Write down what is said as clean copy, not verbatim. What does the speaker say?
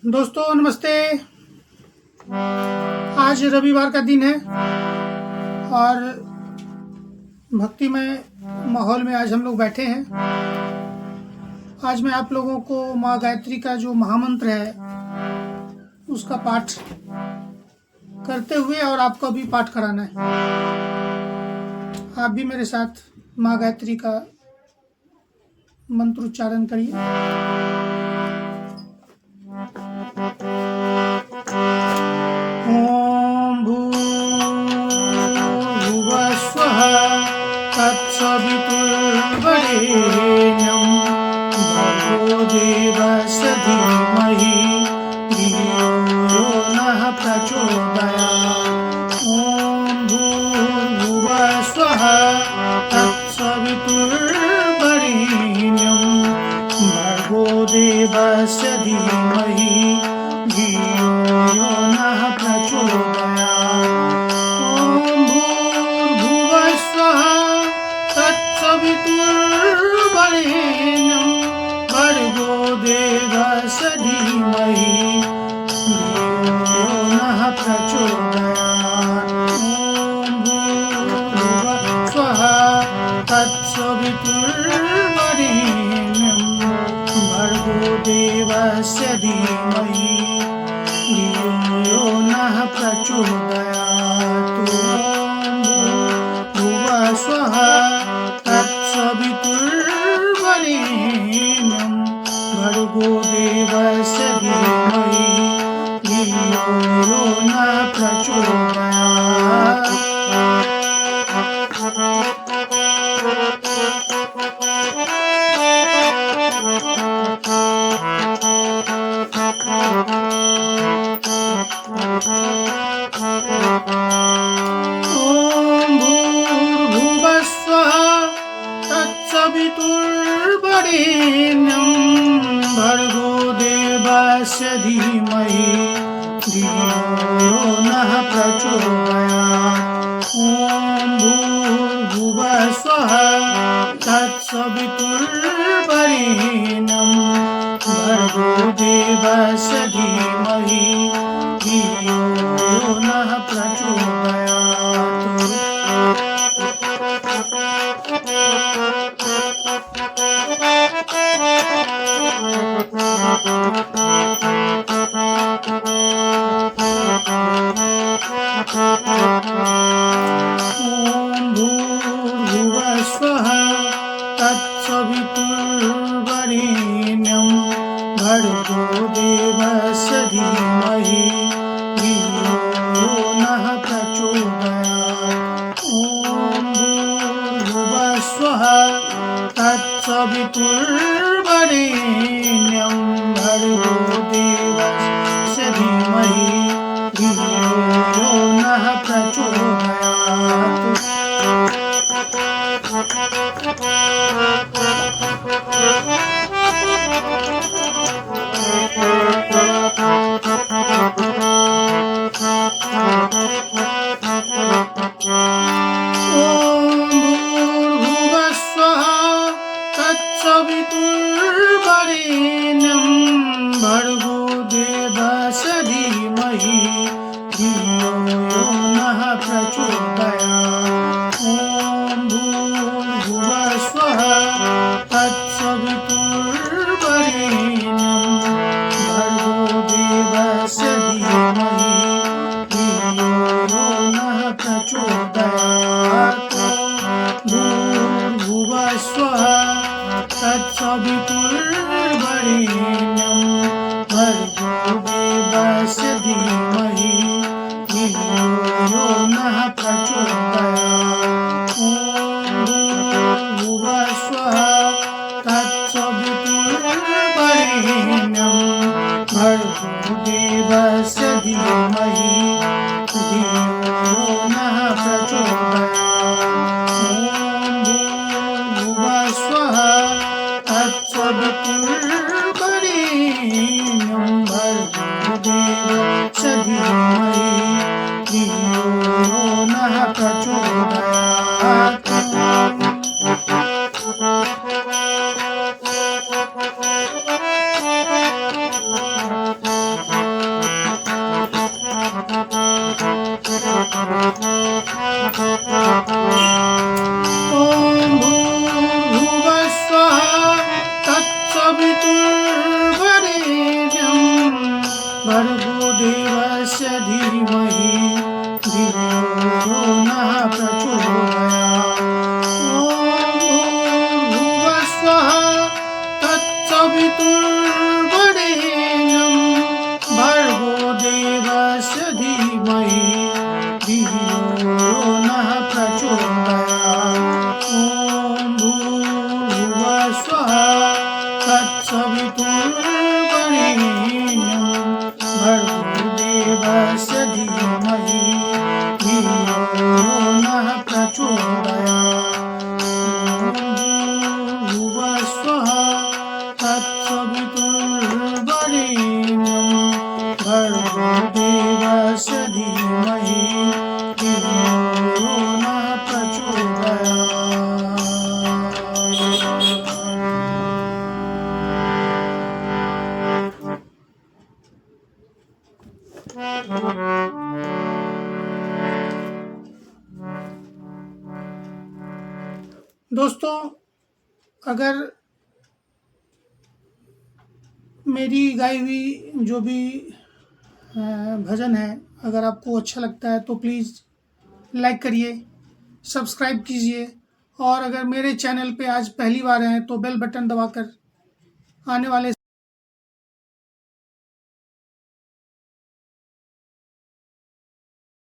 दोस्तों नमस्ते। आज रविवार का दिन है और भक्तिमय माहौल में आज हम लोग बैठे हैं। आज मैं आप लोगों को माँ गायत्री का जो महामंत्र है उसका पाठ करते हुए और आपको भी पाठ कराना है। आप भी मेरे साथ माँ गायत्री का मंत्र उच्चारण करिए। ओम भूर्भुवः स्वः तत्सवितुर्वरेण्यं भर्गो देवस्य धीमहि धियो यो नः प्रचोदयात्। ओम भूर्भुवः स्वः तत्सवितुर्वरेण्यं भर्गो देवस्य धीमहि धियो यो नः प्रचोदयात्। ओम भूर्भुवः स्वः तत्सवितुर्वरेण्यं भर्गो देवस्य धीमहि धियो यो नः प्रचोदयात्। ओम भूर्भुवः स्वः तत्सवितुर्वरेण्यं भर्गो देवस्य धीमहि धियो यो नः प्रचोदयात्। भूर्भुवः स्वः तत्सवितुर्वरेण्यं भर्गो देवस्य धीमहि धियो यो नः प्रचोदयात्। तत्सवितुर्वरेण्यं भर्गो देवस्य धीमहि धियो यो नः प्रचोदयात्। ओम भूर्भुवः स्वः तत्सवितुर्वरेण्यं भर्गो देवस्य धीमहि धियो यो नः प्रचोदयात्। ओम भूर्भुवः स्वः तत्सवितुर्वरेण्यं भर्गो देवस्य धीमहि धियो यो नः प्रचोदयात्। ओम भूर्भुवः स्वः तत्सवितुर्वरेण्यं भर्गो देवस्य धीमहि धियो यो नः प्रचोदयात्। ओम भूर्भुवः स्वः तत्सवितुर्वरेण्यं भर्गो देवस्य धीमहि धियो यो नः प्रचोदयात्। ओम भूर्भुवः स्वः तत्सवितुर्वरेण्यं भर्गो देवस्य धीमहि धियो यो नः प्रचोदयात्। भूर्भुवः स्वः तत्सवितुर्वरेण्यं भर्गो देवस्य धीमहि धियो यो नः प्रचोदयात्। ओम भूर्भुवः स्वः तत्सवितुर्वरेण्यं भर्गो देवस्य धीमहि धियो यो नः प्रचोदयात्। ओम भूर्भुवः स्वः तत्सवितुर्वरेण्यं भर्गो देवस्य धीमहि धियो यो नः प्रचोदयात्। दोस्तों, अगर मेरी गाई हुई जो भी भजन है अगर आपको अच्छा लगता है तो प्लीज़ लाइक करिए, सब्सक्राइब कीजिए, और अगर मेरे चैनल पे आज पहली बार हैं तो बेल बटन दबाकर आने वाले